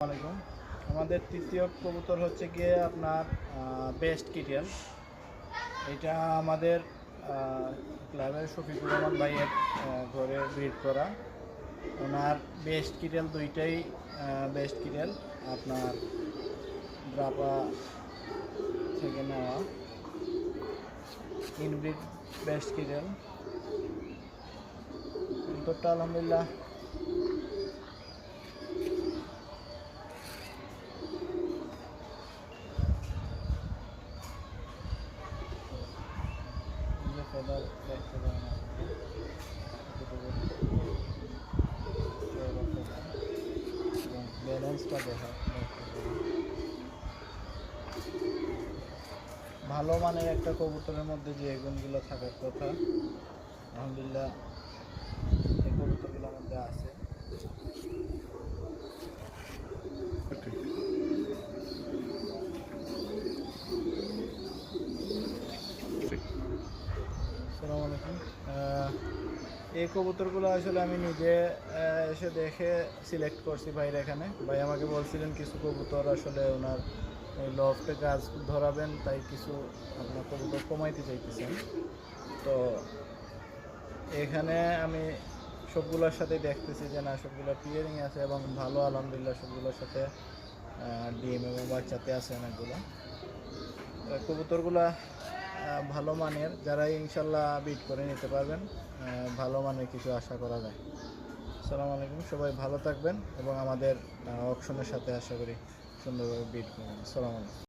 আলাইকুম। আমাদের তৃতীয় কবুতর হচ্ছে গিয়ে আপনার বেস্ট কিটেল। এটা আমাদের ক্লাবের শফিকুর রহমান ভাইয়ের ঘরে ব্রিড করা। ওনার বেস্ট কিটেল দুইটাই বেস্ট কিটেল আপনার ড্রাপা থেকে নেওয়া ইনব্রিড বেস্ট কিটেল। কবুতরটা আলহামদুলিল্লাহ ফেদার দেখতে পারেন, ব্যালেন্সটা দেখা ভালো মানের একটা কবুতরের মধ্যে যে গুণগুলো থাকার কথা আলহামদুলিল্লাহ এই কবুতরগুলোর মধ্যে আছে। আসসালামু আলাইকুম। এই কবুতরগুলো আসলে আমি নিজে এসে দেখে সিলেক্ট করছি ভাইয়ের এখানে। ভাই আমাকে বলছিলেন কিছু কবুতর আসলে ওনার ওই লফটে গাছ ধরাবেন, তাই কিছু আপনার কবুতর কমাইতে চাইতেছেন। তো এখানে আমি সবগুলোর সাথে দেখতেছি যে না, সবগুলো পিয়ারিং আছে এবং ভালো আলহামদুলিল্লাহ সবগুলোর সাথে ডিম এবং বাচ্চাতে আছে অনেকগুলো। কবুতরগুলা ভালো মানের, যারা ইনশাল্লাহ বিট করে নিতে পারবেন, ভালো মানের কিছু আশা করা যায়। আসসালামু আলাইকুম, সবাই ভালো থাকবেন এবং আমাদের অপশনের সাথে আশা করি সুন্দরভাবে বিট করবেন। আসসালামু আলাইকুম।